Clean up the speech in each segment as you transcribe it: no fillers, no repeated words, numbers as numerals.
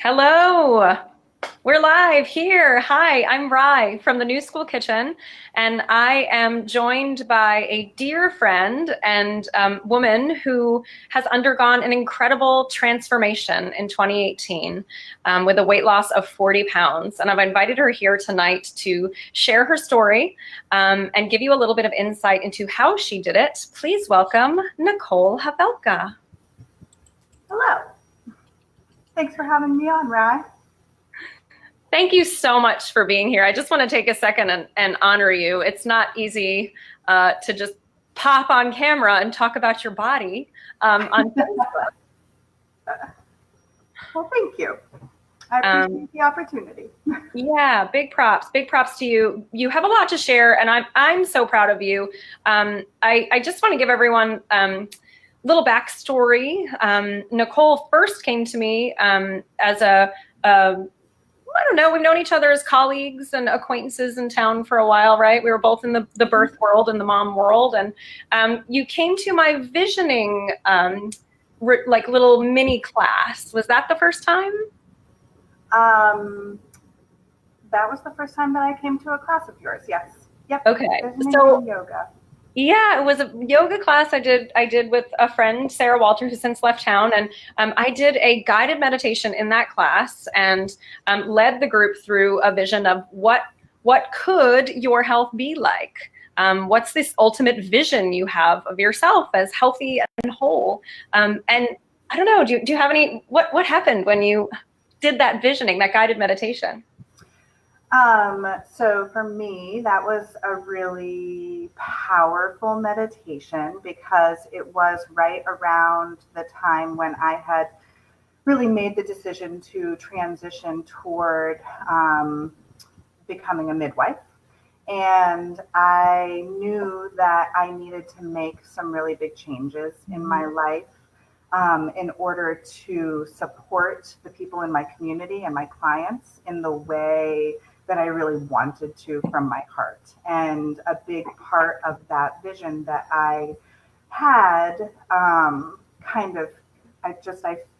Hello, we're live here. Hi, I'm Rye from the New School Kitchen, and I am joined by a dear friend and woman who has undergone an incredible transformation in 2018 with a weight loss of 40 pounds. And I've invited her here tonight to share her story and give you a little bit of insight into how she did it. Please welcome Nicole Havelka. Hello. Thanks for having me on, Rye. Thank you so much for being here. I just want to take a second and honor you. It's not easy to just pop on camera and talk about your body on Facebook. Well, thank you. I appreciate the opportunity. Yeah, big props to you. You have a lot to share, and I'm so proud of you. I just want to give everyone little backstory. Nicole first came to me as I don't know, we've known each other as colleagues and acquaintances in town for a while, right? We were both in the birth world and the mom world. And you came to my visioning, like little mini class. Was that the first time? That was the first time that I came to a class of yours, yes. Yep. Okay. So yoga. Yeah, it was a yoga class I did with a friend, Sarah Walter, who since left town. And I did a guided meditation in that class and led the group through a vision of what could your health be like? What's this ultimate vision you have of yourself as healthy and whole? And I don't know, do you have any, what happened when you did that visioning, that guided meditation? So for me, that was a really powerful meditation because it was right around the time when I had really made the decision to transition toward becoming a midwife. And I knew that I needed to make some really big changes in my life in order to support the people in my community and my clients in the way that I really wanted to from my heart. And a big part of that vision that I had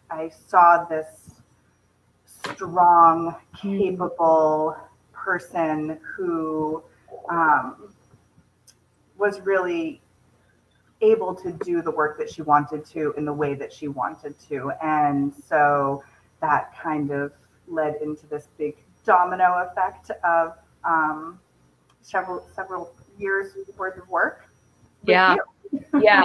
I saw this strong, capable person who was really able to do the work that she wanted to in the way that she wanted to. And so that kind of led into this big domino effect of several years worth of work. Yeah. Yeah.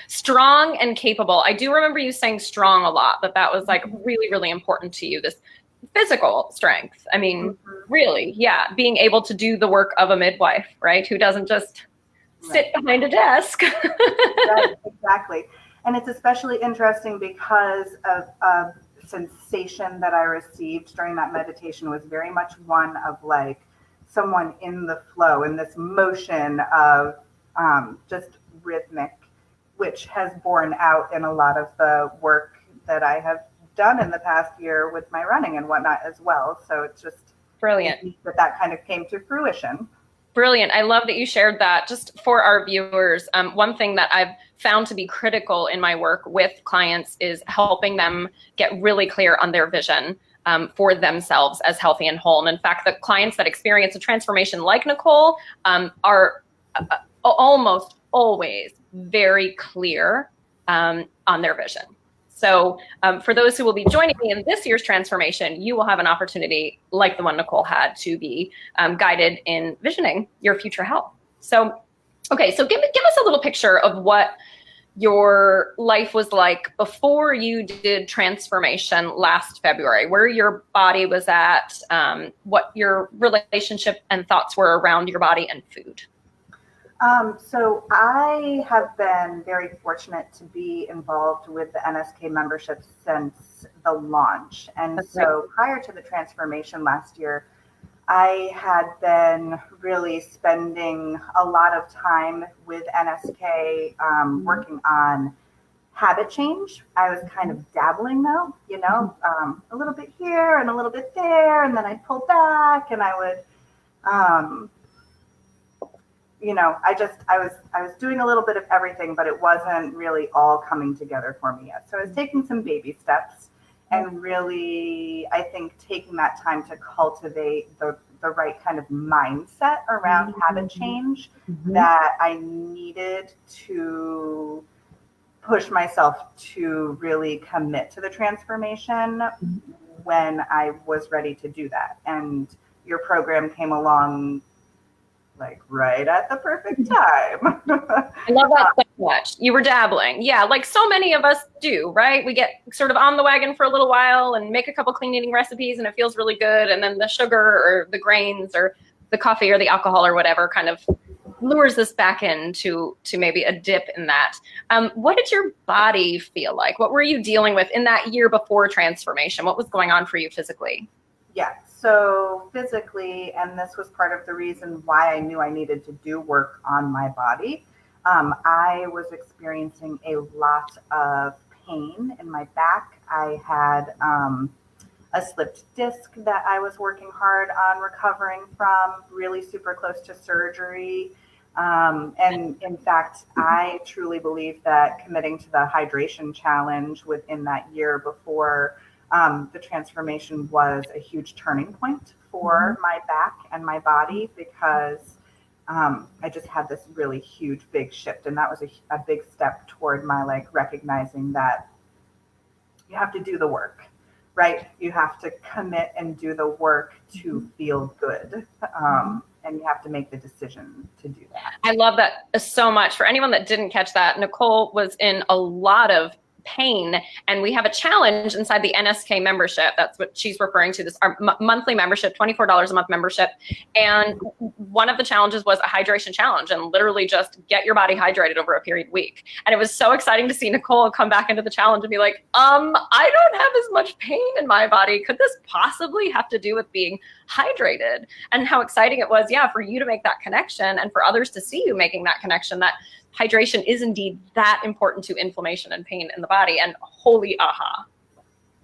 Strong and capable. I do remember you saying strong a lot, but that was like really, really important to you, this physical strength. I mean, really, yeah, being able to do the work of a midwife, right? Who doesn't just sit behind a desk. Right, exactly. And it's especially interesting because of a sensation that I received during that meditation was very much one of like someone in the flow, in this motion of just rhythmic, which has borne out in a lot of the work that I have done in the past year with my running and whatnot as well. So it's just brilliant that kind of came to fruition. Brilliant. I love that you shared that. Just for our viewers, one thing that I've found to be critical in my work with clients is helping them get really clear on their vision for themselves as healthy and whole. And in fact, the clients that experience a transformation like Nicole are almost always very clear on their vision. So for those who will be joining me in this year's transformation, you will have an opportunity like the one Nicole had to be guided in visioning your future health. So, okay, so give us a little picture of what your life was like before you did transformation last February, where your body was at, what your relationship and thoughts were around your body and food. So I have been very fortunate to be involved with the NSK membership since the launch. And so prior to the transformation last year, I had been really spending a lot of time with NSK working on habit change. I was kind of dabbling though, a little bit here and a little bit there. And then I'd pull back and I would, I was doing a little bit of everything, but it wasn't really all coming together for me yet. So I was taking some baby steps and really, I think taking that time to cultivate the right kind of mindset around habit change that I needed to push myself to really commit to the transformation when I was ready to do that. And your program came along like right at the perfect time. I love that so much. You were dabbling. Yeah, like so many of us do, right? We get sort of on the wagon for a little while and make a couple clean eating recipes and it feels really good. And then the sugar or the grains or the coffee or the alcohol or whatever kind of lures us back into maybe a dip in that. What did your body feel like? What were you dealing with in that year before transformation? What was going on for you physically? Yeah, so physically, and this was part of the reason why I knew I needed to do work on my body, I was experiencing a lot of pain in my back. I had a slipped disc that I was working hard on recovering from, really super close to surgery. And in fact, I truly believe that committing to the hydration challenge within that year before the transformation was a huge turning point for my back and my body, because I just had this really huge, big shift. And that was a big step toward my like recognizing that you have to do the work, right? You have to commit and do the work to feel good. And you have to make the decision to do that. I love that so much. For anyone that didn't catch that, Nicole was in a lot of pain, and we have a challenge inside the NSK membership. That's what she's referring to, this our monthly membership, $24 a month membership. And one of the challenges was a hydration challenge, and literally just get your body hydrated over a period week. And it was so exciting to see Nicole come back into the challenge and be like, I don't have as much pain in my body. Could this possibly have to do with being hydrated? And how exciting it was, yeah, for you to make that connection and for others to see you making that connection, that hydration is indeed that important to inflammation and pain in the body. And holy aha.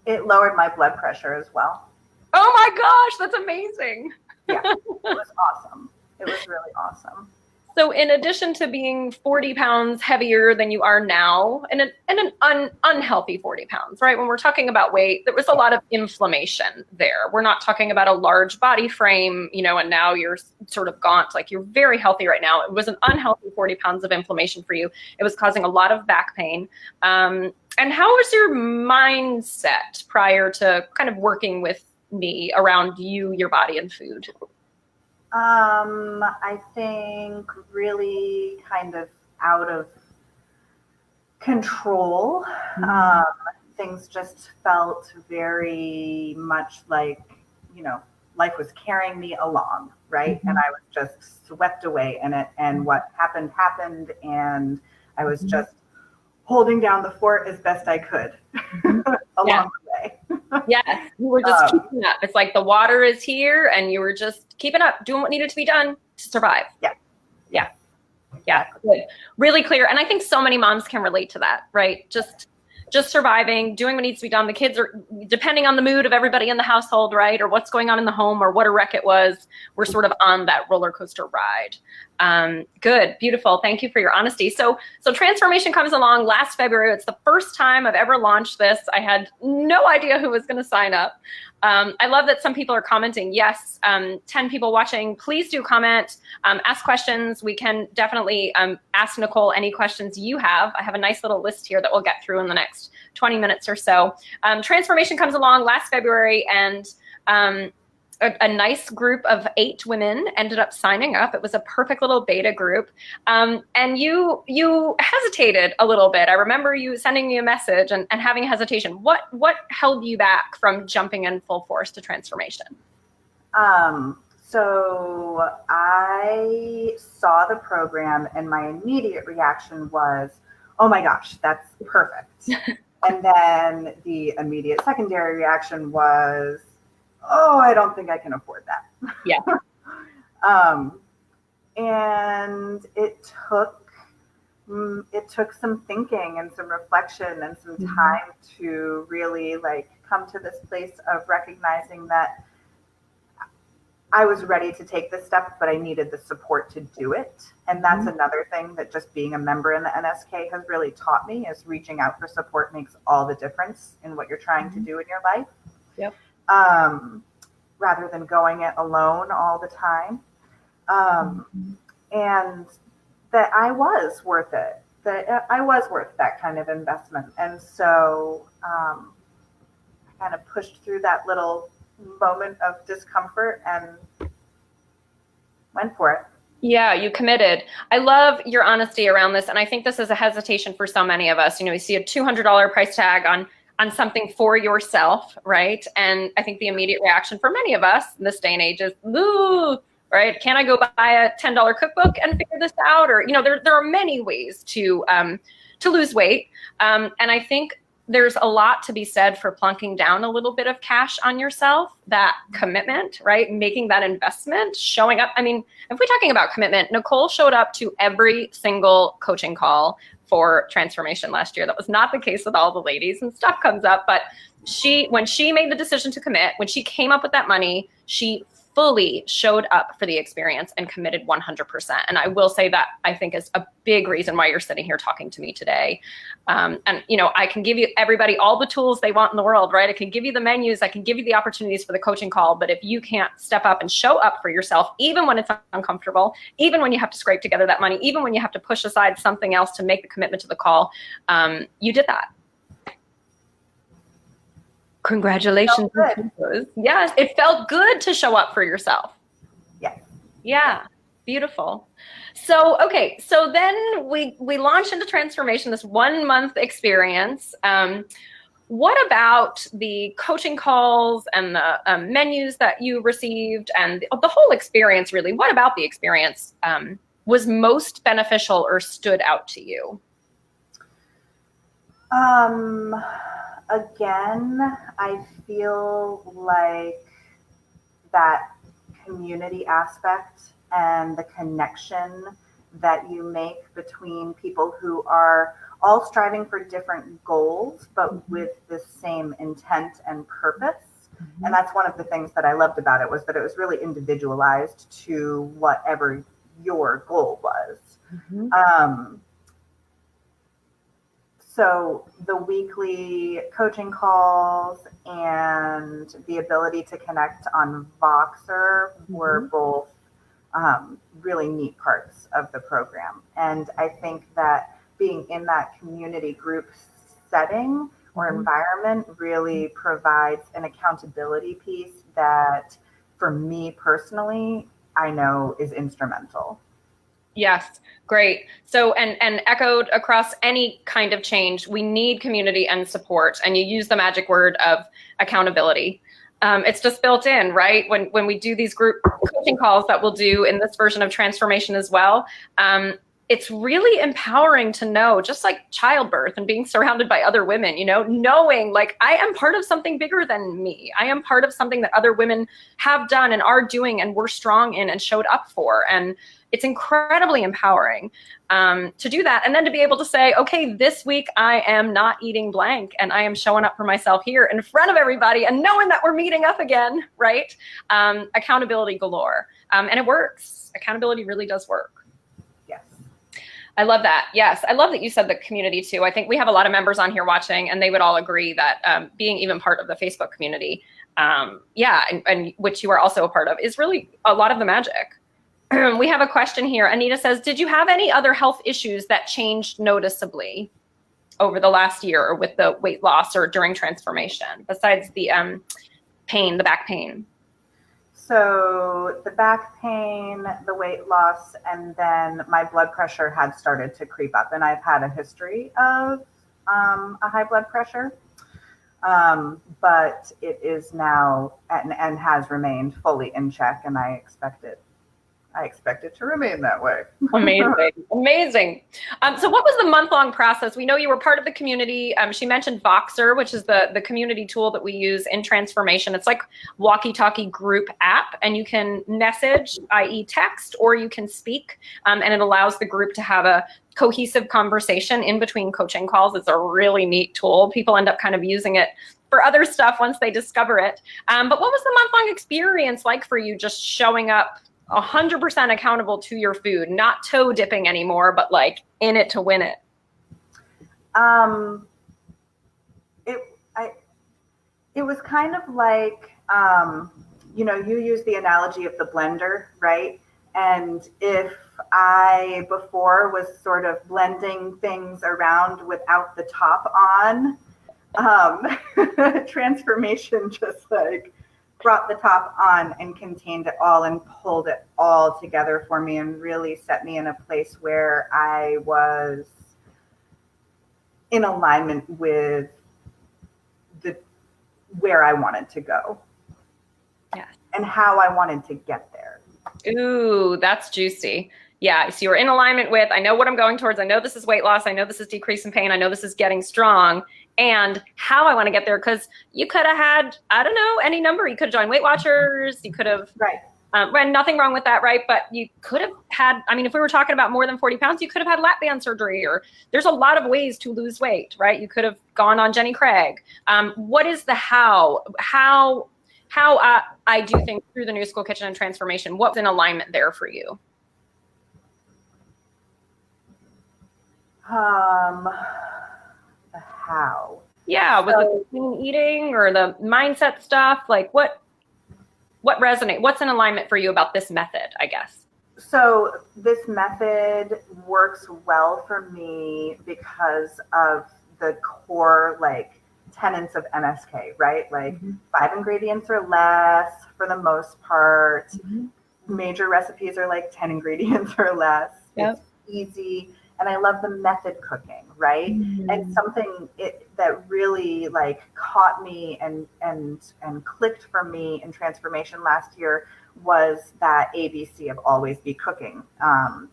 It lowered my blood pressure as well. Oh my gosh, that's amazing. Yeah, it was awesome. It was really awesome. So in addition to being 40 pounds heavier than you are now, and an unhealthy 40 pounds, right? When we're talking about weight, there was a lot of inflammation there. We're not talking about a large body frame, and now you're sort of gaunt, like you're very healthy right now. It was an unhealthy 40 pounds of inflammation for you. It was causing a lot of back pain. And how was your mindset prior to kind of working with me around you, your body, and food? I think really kind of out of control. Things just felt very much like, life was carrying me along, right? And I was just swept away in it. And what happened, and I was just holding down the fort as best I could along the way. Yes, you were just keeping up. It's like the water is here and you were just keeping up, doing what needed to be done to survive. Yeah. Good. Really clear. And I think so many moms can relate to that, right? Just surviving, doing what needs to be done. The kids are, depending on the mood of everybody in the household, right? Or what's going on in the home or what a wreck it was, we're sort of on that roller coaster ride. Good, beautiful. Thank you for your honesty. So transformation comes along last February. It's the first time I've ever launched this. I had no idea who was going to sign up. I love that some people are commenting. Yes, 10 people watching. Please do comment, ask questions. We can definitely ask Nicole any questions you have. I have a nice little list here that we'll get through in the next 20 minutes or so. Transformation comes along last February, and a nice group of 8 women ended up signing up. It was a perfect little beta group. And you hesitated a little bit. I remember you sending me a message and having hesitation. What held you back from jumping in full force to transformation? So I saw the program and my immediate reaction was, oh my gosh, that's perfect. And then the immediate secondary reaction was, oh, I don't think I can afford that. Yeah. And it took some thinking and some reflection and some time to really like come to this place of recognizing that I was ready to take this step, but I needed the support to do it. And that's another thing that just being a member in the NSK has really taught me, is reaching out for support makes all the difference in what you're trying to do in your life. Yep. Rather than going it alone all the time. And that I was worth it, that I was worth that kind of investment. And so I kind of pushed through that little moment of discomfort and went for it. Yeah, you committed. I love your honesty around this. And I think this is a hesitation for so many of us. You know, you see a $200 price tag on something for yourself, right? And I think the immediate reaction for many of us in this day and age is, ooh, right? Can I go buy a $10 cookbook and figure this out? Or, you know, there are many ways to lose weight. And I think there's a lot to be said for plunking down a little bit of cash on yourself, that commitment, right? Making that investment, showing up. I mean, if we're talking about commitment, Nicole showed up to every single coaching call for transformation last year. That was not the case with all the ladies, and stuff comes up. But when she made the decision to commit, when she came up with that money, she fully showed up for the experience and committed 100%. And I will say that I think is a big reason why you're sitting here talking to me today. And, you know, I can give you everybody all the tools they want in the world, right? I can give you the menus, I can give you the opportunities for the coaching call, but if you can't step up and show up for yourself, even when it's uncomfortable, even when you have to scrape together that money, even when you have to push aside something else to make the commitment to the call, you did that. Congratulations. Yes, it felt good to show up for yourself. Yeah. Yeah, beautiful. So, okay, so then we launched into transformation, this 1 month experience. What about the coaching calls and the menus that you received and the whole experience, really? What about the experience was most beneficial or stood out to you? Again, I feel like that community aspect and the connection that you make between people who are all striving for different goals, but with the same intent and purpose. And that's one of the things that I loved about it, was that it was really individualized to whatever your goal was. So the weekly coaching calls and the ability to connect on Voxer were both really neat parts of the program. And I think that being in that community group setting or environment really provides an accountability piece that, for me personally, I know is instrumental. Yes, great. So, and echoed across any kind of change, we need community and support. And you use the magic word of accountability. It's just built in, right? When we do these group coaching calls that we'll do in this version of transformation as well, it's really empowering to know, just like childbirth and being surrounded by other women, you know, knowing like I am part of something bigger than me. I am part of something that other women have done and are doing and were strong in and showed up for. And it's incredibly empowering to do that. And then to be able to say, okay, this week I am not eating blank and I am showing up for myself here in front of everybody and knowing that we're meeting up again, right? Accountability galore. And it works. Accountability really does work. I love that. Yes. I love that you said the community too. I think we have a lot of members on here watching and they would all agree that being even part of the Facebook community, and which you are also a part of, is really a lot of the magic. We have a question here. Anita says, did you have any other health issues that changed noticeably over the last year or with the weight loss or during transformation besides the pain, the back pain? So the back pain, the weight loss, and then my blood pressure had started to creep up. And I've had a history of a high blood pressure, but it is now and has remained fully in check, and I expect it to remain that way. Amazing. Amazing. So what was the month-long process? We know you were part of the community. She mentioned Voxer, which is the community tool that we use in transformation. It's like walkie-talkie group app, and you can message, i.e. text, or you can speak, and it allows the group to have a cohesive conversation in between coaching calls. It's a really neat tool. People end up kind of using it for other stuff once they discover it. But what was the month-long experience like for you, just showing up 100% accountable to your food, not toe dipping anymore, but like in it to win it? It was kind of like, you use the analogy of the blender, right? And if I before was sort of blending things around without the top on, transformation just like brought the top on and contained it all and pulled it all together for me and really set me in a place where I was in alignment with where I wanted to go. Yeah. And how I wanted to get there. Ooh, that's juicy. Yeah. So you're in alignment with, I know what I'm going towards. I know this is weight loss. I know this is decrease in pain. I know this is getting strong, and how I want to get there. Because you could have had, I don't know, any number. You could have joined Weight Watchers. You could have, right. And nothing wrong with that, right? But you could have had, I mean, if we were talking about more than 40 pounds, you could have had lap band surgery, or there's a lot of ways to lose weight, right? You could have gone on Jenny Craig. What is the how I do things through the New School Kitchen and transformation? What's in alignment there for you? The how. Yeah, with the clean eating or the mindset stuff, like what resonates? What's in alignment for you about this method, I guess? So this method works well for me because of the core like tenets of NSK, right? Like 5 ingredients or less for the most part. Major recipes are like 10 ingredients or less. Yep. It's easy. And I love the method cooking, right? And something that really like caught me and clicked for me in transformation last year was that ABC of always be cooking,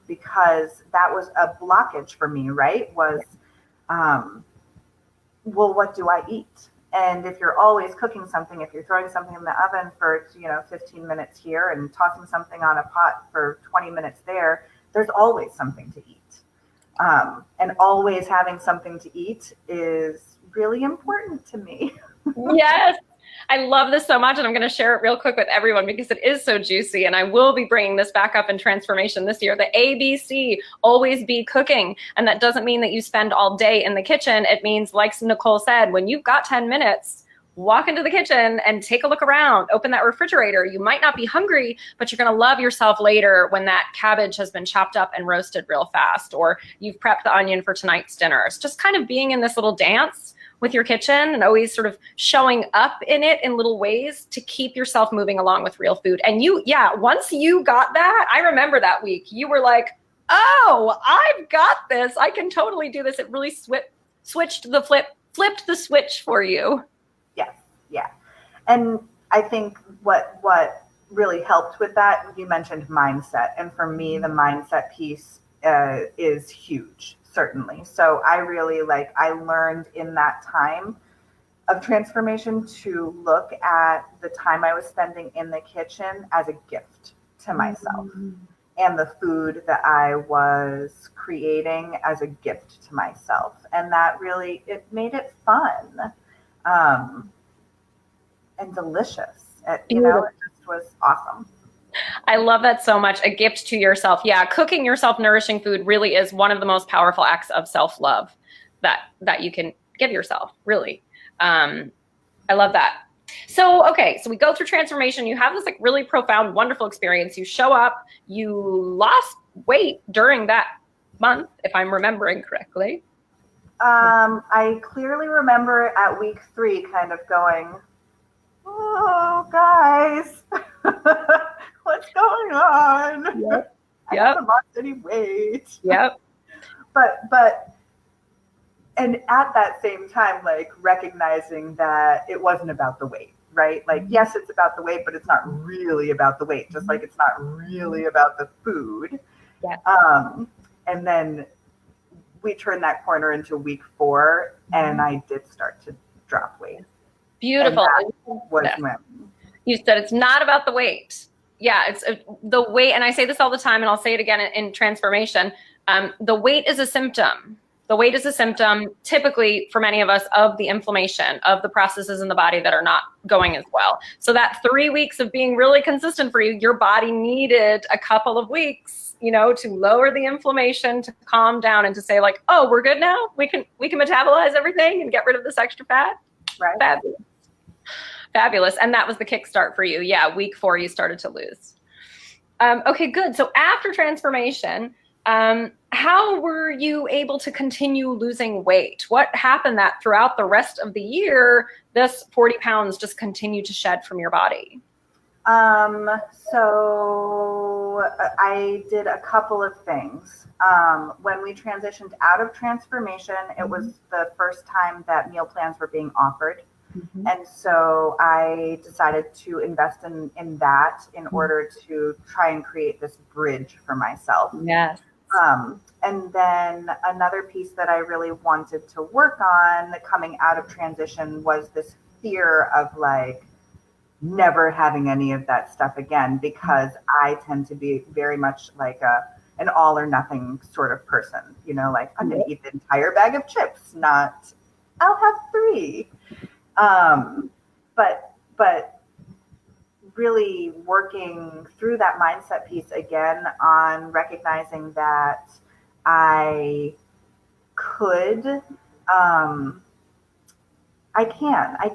because that was a blockage for me, right? Was, well, what do I eat? And if you're always cooking something, if you're throwing something in the oven for 15 minutes here and tossing something on a pot for 20 minutes there, there's always something to eat. And always having something to eat is really important to me. Yes. I love this so much, and I'm going to share it real quick with everyone because it is so juicy, and I will be bringing this back up in transformation this year. The ABC, always be cooking. And that doesn't mean that you spend all day in the kitchen. It means, like Nicole said, when you've got 10 minutes, walk into the kitchen and take a look around, open that refrigerator. You might not be hungry, but you're going to love yourself later when that cabbage has been chopped up and roasted real fast, or you've prepped the onion for tonight's dinner. It's just kind of being in this little dance with your kitchen and always sort of showing up in it in little ways to keep yourself moving along with real food. And once you got that, I remember that week, you were like, oh, I've got this. I can totally do this. It really flipped the switch for you. Yeah. And I think what really helped with that, you mentioned mindset. And for me, the mindset piece is huge, certainly. So I really I learned in that time of transformation to look at the time I was spending in the kitchen as a gift to myself, and the food that I was creating as a gift to myself. And that really, it made it fun. And delicious. It just was awesome. I love that so much. A gift to yourself. Yeah, cooking yourself nourishing food really is one of the most powerful acts of self-love that you can give yourself, really. I love that. So, okay, so we go through transformation. You have this really profound, wonderful experience. You show up, you lost weight during that month, if I'm remembering correctly. I clearly remember at week 3 kind of going, oh, guys, what's going on? Yep. I haven't lost any weight. Yep. But, and at that same time, recognizing that it wasn't about the weight, right? Yes, it's about the weight, but it's not really about the weight, just like it's not really about the food. Yeah. And then we turned that corner into week 4, and I did start to drop weight. Beautiful. Was when you said it's not about the weight. Yeah, it's the weight. And I say this all the time, and I'll say it again in transformation. The weight is a symptom. The weight is a symptom, typically for many of us, of the inflammation of the processes in the body that are not going as well. So that 3 weeks of being really consistent for you, your body needed a couple of weeks, you know, to lower the inflammation, to calm down, and to say like, oh, we're good now. We can metabolize everything and get rid of this extra fat. Right. Fabulous. Fabulous. And that was the kickstart for you. Yeah. Week 4, you started to lose. Okay, good. So after transformation, how were you able to continue losing weight? What happened that throughout the rest of the year, this 40 pounds just continued to shed from your body? So I did a couple of things. When we transitioned out of transformation, it was the first time that meal plans were being offered. Mm-hmm. And so I decided to invest in that in order to try and create this bridge for myself. Yes. And then another piece that I really wanted to work on coming out of transition was this fear of like never having any of that stuff again, because I tend to be very much like an all or nothing sort of person, you know, like I'm going to eat the entire bag of chips, not I'll have 3. But really working through that mindset piece again on recognizing that I could, I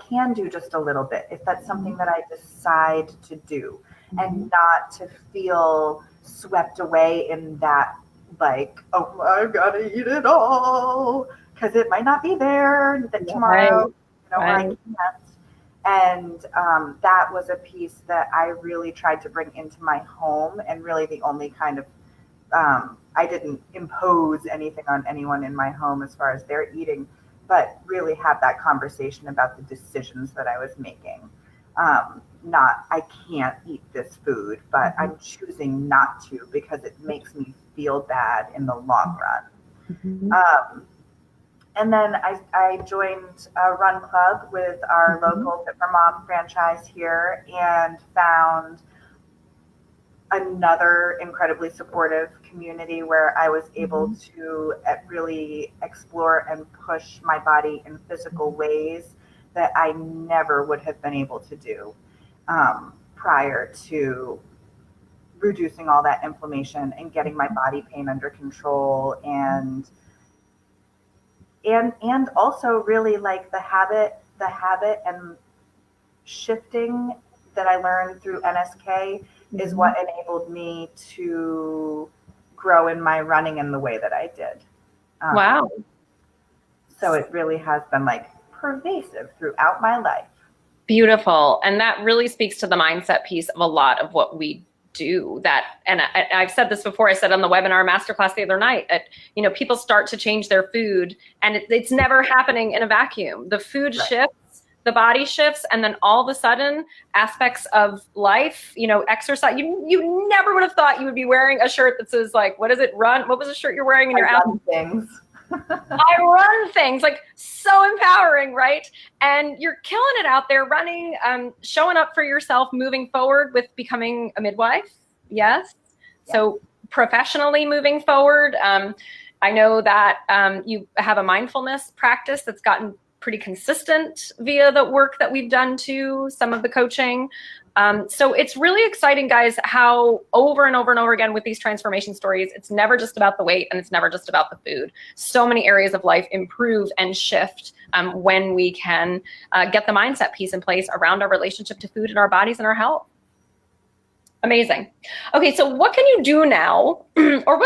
can do just a little bit if that's something that I decide to do, and not to feel swept away in that, like, oh, I've got to eat it all because it might not be there tomorrow. Right. You know, I can't. And that was a piece that I really tried to bring into my home, and really the only kind of, I didn't impose anything on anyone in my home as far as their eating, but really have that conversation about the decisions that I was making. Not, I can't eat this food, but I'm choosing not to because it makes me feel bad in the long run. And then I joined a run club with our local Fit for Mom franchise here, and found another incredibly supportive community where I was able to really explore and push my body in physical ways that I never would have been able to do prior to reducing all that inflammation and getting my body pain under control, and also really like the habit and shifting that I learned through NSK is what enabled me to grow in my running in the way that I did. Wow. So it really has been like pervasive throughout my life. Beautiful. And that really speaks to the mindset piece of a lot of what we do. And I've said this before, I said on the webinar masterclass the other night, you know, people start to change their food, and it's never happening in a vacuum. The food shifts, the body shifts, and then all of a sudden aspects of life, you know, exercise, you never would have thought you would be wearing a shirt that says like, what is it? Run. What was the shirt you're wearing in your outfit? Things. I run things, like so empowering, right? And you're killing it out there running, showing up for yourself, moving forward with becoming a midwife. Yes. Yeah. So professionally moving forward. I know that you have a mindfulness practice that's gotten pretty consistent via the work that we've done too, some of the coaching. So it's really exciting, guys, how over and over and over again with these transformation stories, it's never just about the weight, and it's never just about the food. So many areas of life improve and shift when we can get the mindset piece in place around our relationship to food and our bodies and our health. Amazing. Okay, so what can you do now, or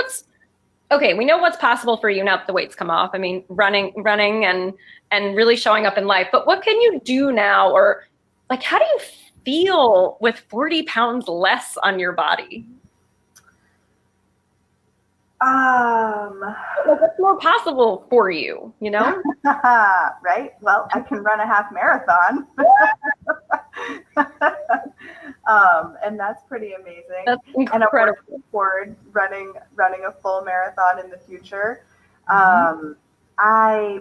okay, we know what's possible for you now that the weight's come off. I mean, running and really showing up in life, but what can you do now, or like, how do you feel with 40 pounds less on your body? What's more possible for you, you know? Right? Well, I can run a half marathon. And that's pretty amazing. That's incredible. And I'm working toward running a full marathon in the future.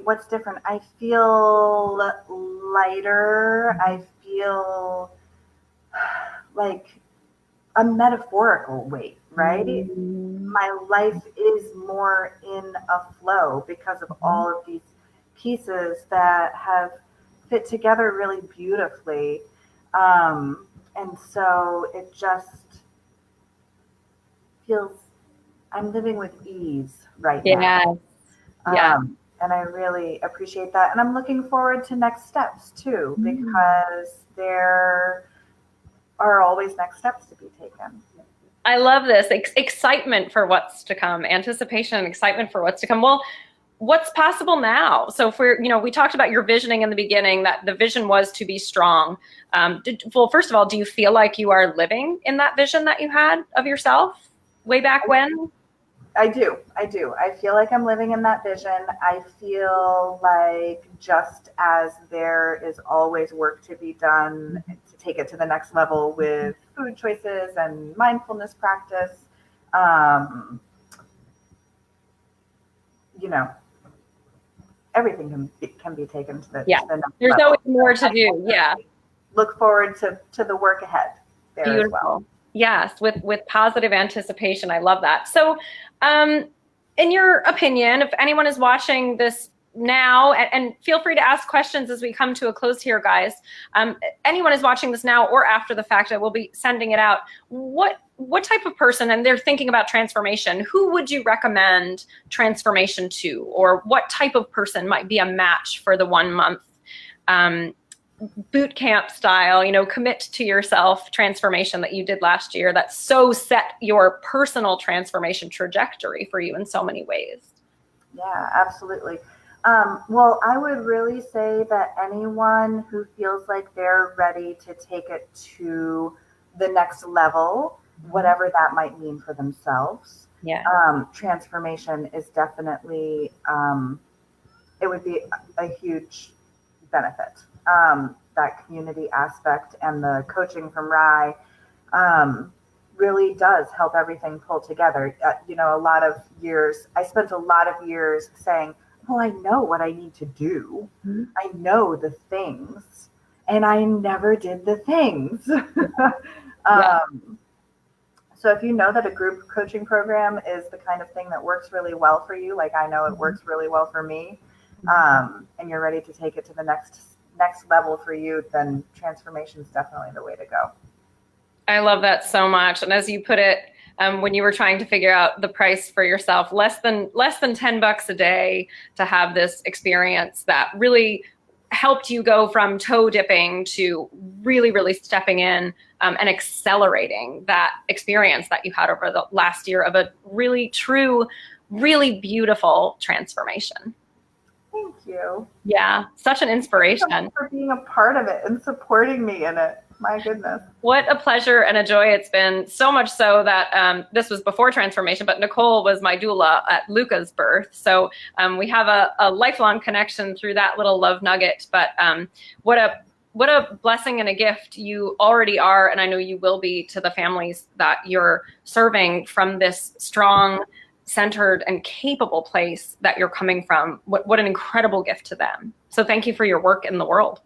What's different? I feel lighter. I feel like a metaphorical weight, right? my life is more in a flow because of all of these pieces that have fit together really beautifully. And so it just feels, I'm living with ease right now. Yeah. And I really appreciate that. And I'm looking forward to next steps too, because there are always next steps to be taken. I love this excitement for what's to come, anticipation and excitement for what's to come. Well, what's possible now? So if we're, we talked about your visioning in the beginning, that the vision was to be strong. Well, first of all, do you feel like you are living in that vision that you had of yourself way back when? I do. I feel like I'm living in that vision. I feel like just as there is always work to be done to take it to the next level with food choices and mindfulness practice, everything can be taken to the next There's level. always more to do. Yeah. Look forward to the work ahead there. Beautiful. As well. Yes, with positive anticipation. I love that. So, in your opinion, if anyone is watching this now, and feel free to ask questions as we come to a close here, guys. Anyone is watching this now or after the fact, I will be sending it out. What type of person, and they're thinking about transformation, who would you recommend transformation to? Or what type of person might be a match for the 1 month boot camp style, commit to yourself transformation that you did last year that so set your personal transformation trajectory for you in so many ways? Yeah, absolutely. Well, I would really say that anyone who feels like they're ready to take it to the next level, whatever that might mean for themselves, transformation is definitely, it would be a huge benefit. That community aspect and the coaching from Rye really does help everything pull together. I spent a lot of years saying, well, I know what I need to do. Mm-hmm. I know the things, and I never did the things. So if you know that a group coaching program is the kind of thing that works really well for you, like I know it works really well for me, and you're ready to take it to the next level for you, then transformation is definitely the way to go. I love that so much. And as you put it, when you were trying to figure out the price for yourself, less than $10 a day to have this experience that really helped you go from toe dipping to really, really stepping in and accelerating that experience that you had over the last year of a really true, really beautiful transformation. Thank you. Yeah, such an inspiration. Thank you for being a part of it and supporting me in it. My goodness. What a pleasure and a joy it's been. So much so that this was before transformation, but Nicole was my doula at Luca's birth. So we have a lifelong connection through that little love nugget. But what a blessing and a gift you already are, and I know you will be, to the families that you're serving from this strong, centered, and capable place that you're coming from. What an incredible gift to them. So thank you for your work in the world.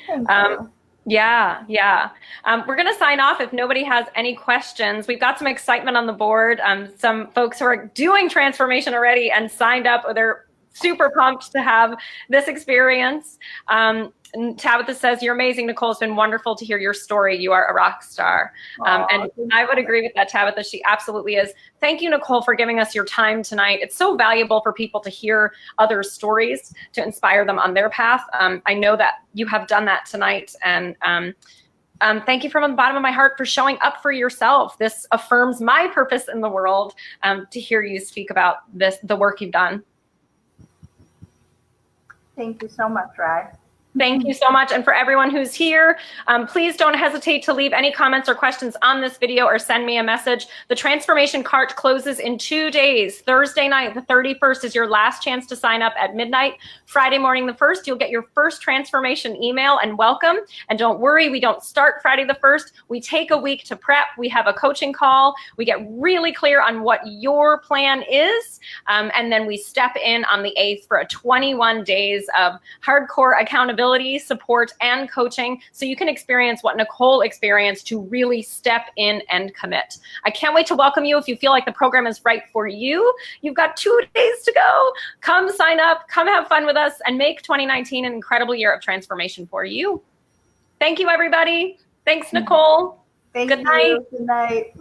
Thank you. Yeah. We're going to sign off if nobody has any questions. We've got some excitement on the board. Some folks who are doing transformation already and signed up, or they're super pumped to have this experience. And Tabitha says, "You're amazing, Nicole. It's been wonderful to hear your story. You are a rock star." And I would agree with that, Tabitha. She absolutely is. Thank you, Nicole, for giving us your time tonight. It's so valuable for people to hear others' stories to inspire them on their path. I know that you have done that tonight. And thank you from the bottom of my heart for showing up for yourself. This affirms my purpose in the world, to hear you speak about the work you've done. Thank you so much, Rye. Thank you so much. And for everyone who's here, please don't hesitate to leave any comments or questions on this video or send me a message. The transformation cart closes in 2 days. Thursday night, the 31st, is your last chance to sign up at midnight. Friday morning, the 1st, you'll get your first transformation email and welcome. And don't worry, we don't start Friday the 1st. We take a week to prep. We have a coaching call. We get really clear on what your plan is. And then we step in on the 8th for a 21 days of hardcore accountability accountability, support, and coaching so you can experience what Nicole experienced to really step in and commit. I can't wait to welcome you. If you feel like the program is right for you, you've got 2 days to go. Come sign up, come have fun with us, and make 2019 an incredible year of transformation for you. Thank you, everybody. Thanks, Nicole. Thank Good you. night. Good night.